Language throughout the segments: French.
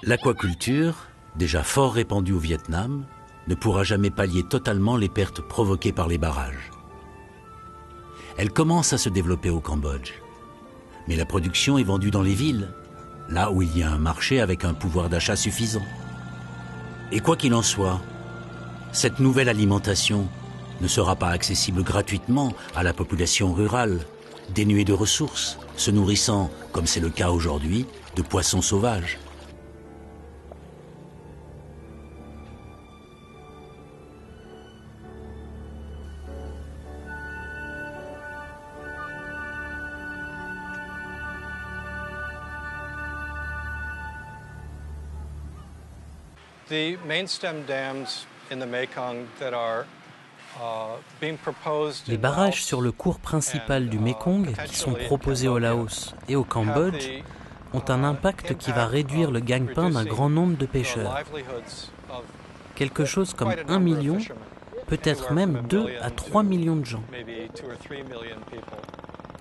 L'aquaculture, déjà fort répandue au Vietnam, ne pourra jamais pallier totalement les pertes provoquées par les barrages. Elle commence à se développer au Cambodge. Mais la production est vendue dans les villes, là où il y a un marché avec un pouvoir d'achat suffisant. Et quoi qu'il en soit, cette nouvelle alimentation ne sera pas accessible gratuitement à la population rurale, dénuée de ressources, se nourrissant, comme c'est le cas aujourd'hui, de poissons sauvages. The main stem dams in the Mekong that are being proposed. Les barrages sur le cours principal du Mékong qui sont proposés au Laos et au Cambodge ont un impact qui va réduire le gagne-pain d'un grand nombre de pêcheurs. Quelque chose comme 1 million, peut-être même 2 à 3 millions de gens.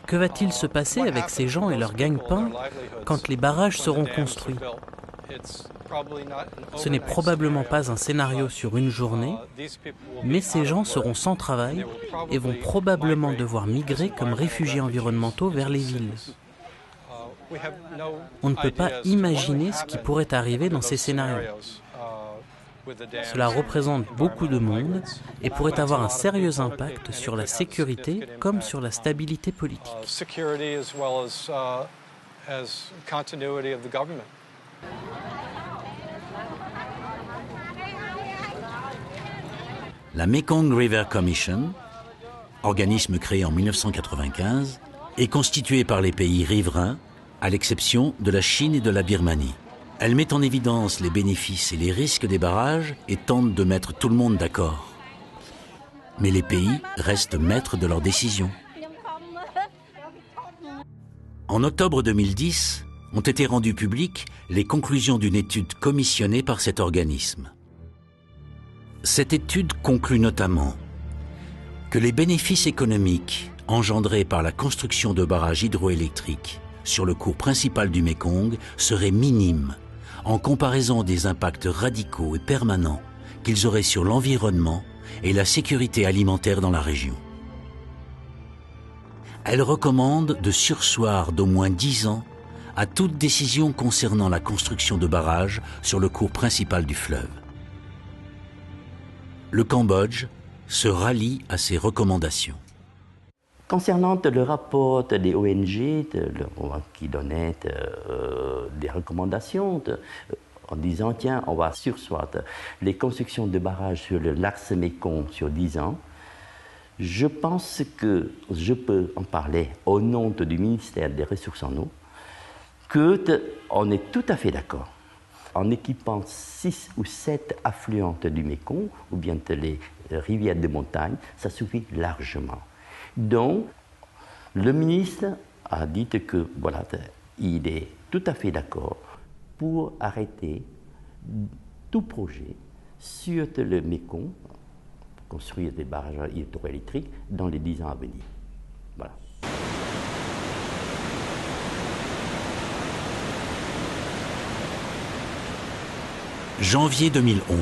Que va-t-il se passer avec ces gens et leur gagne-pain quand les barrages seront construits ? Ce n'est probablement pas un scénario sur une journée, mais ces gens seront sans travail et vont probablement devoir migrer comme réfugiés environnementaux vers les villes. On ne peut pas imaginer ce qui pourrait arriver dans ces scénarios. Cela représente beaucoup de monde et pourrait avoir un sérieux impact sur la sécurité comme sur la stabilité politique. La Mekong River Commission, organisme créé en 1995, est constituée par les pays riverains, à l'exception de la Chine et de la Birmanie. Elle met en évidence les bénéfices et les risques des barrages et tente de mettre tout le monde d'accord. Mais les pays restent maîtres de leurs décisions. En octobre 2010, ont été rendues publiques les conclusions d'une étude commissionnée par cet organisme. Cette étude conclut notamment que les bénéfices économiques engendrés par la construction de barrages hydroélectriques sur le cours principal du Mékong seraient minimes en comparaison des impacts radicaux et permanents qu'ils auraient sur l'environnement et la sécurité alimentaire dans la région. Elle recommande de surseoir d'au moins 10 ans à toute décision concernant la construction de barrages sur le cours principal du fleuve. Le Cambodge se rallie à ces recommandations. Concernant le rapport des ONG qui donnait des recommandations en disant tiens, on va surseoir les constructions de barrages sur le lac Mékong sur 10 ans, je pense que je peux en parler au nom du ministère des Ressources en eau, qu'on est tout à fait d'accord. En équipant 6 ou 7 affluentes du Mékong, ou bien les rivières de montagne, ça suffit largement. Donc, le ministre a dit que voilà, il est tout à fait d'accord pour arrêter tout projet sur le Mékong, pour construire des barrages hydroélectriques dans les 10 ans à venir. Voilà. Janvier 2011,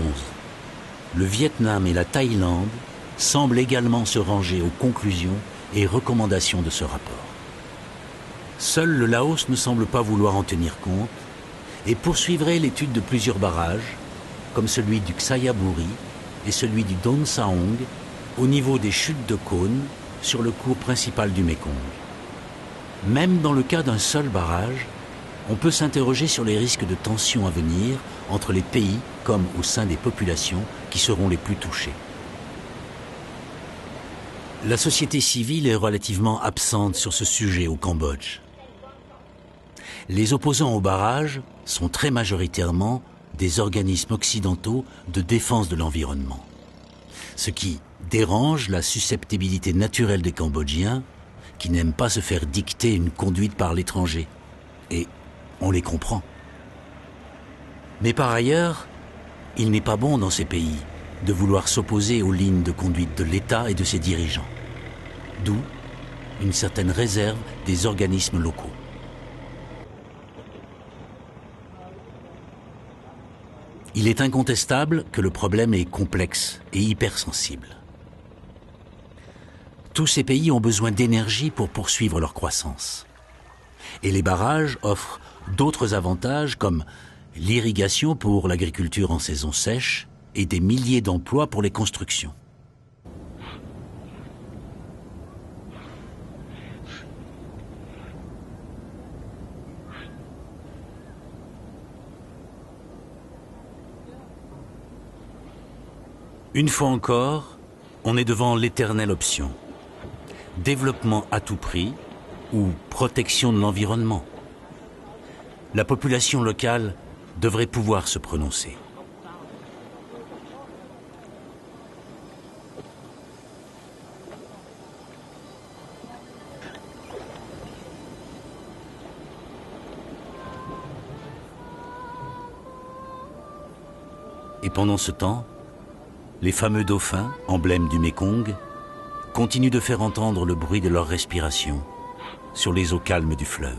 le Vietnam et la Thaïlande semblent également se ranger aux conclusions et recommandations de ce rapport. Seul le Laos ne semble pas vouloir en tenir compte et poursuivrait l'étude de plusieurs barrages, comme celui du Xayaburi et celui du Don Saong, au niveau des chutes de cônes sur le cours principal du Mékong. Même dans le cas d'un seul barrage, on peut s'interroger sur les risques de tensions à venir entre les pays comme au sein des populations qui seront les plus touchées. La société civile est relativement absente sur ce sujet au Cambodge. Les opposants au barrage sont très majoritairement des organismes occidentaux de défense de l'environnement, ce qui dérange la susceptibilité naturelle des Cambodgiens qui n'aiment pas se faire dicter une conduite par l'étranger. Et on les comprend. Mais par ailleurs, il n'est pas bon dans ces pays de vouloir s'opposer aux lignes de conduite de l'État et de ses dirigeants. D'où une certaine réserve des organismes locaux. Il est incontestable que le problème est complexe et hypersensible. Tous ces pays ont besoin d'énergie pour poursuivre leur croissance. Et les barrages offrent d'autres avantages comme l'irrigation pour l'agriculture en saison sèche et des milliers d'emplois pour les constructions. Une fois encore, on est devant l'éternelle option. Développement à tout prix ou protection de l'environnement. La population locale devrait pouvoir se prononcer. Et pendant ce temps, les fameux dauphins, emblèmes du Mékong, continuent de faire entendre le bruit de leur respiration sur les eaux calmes du fleuve.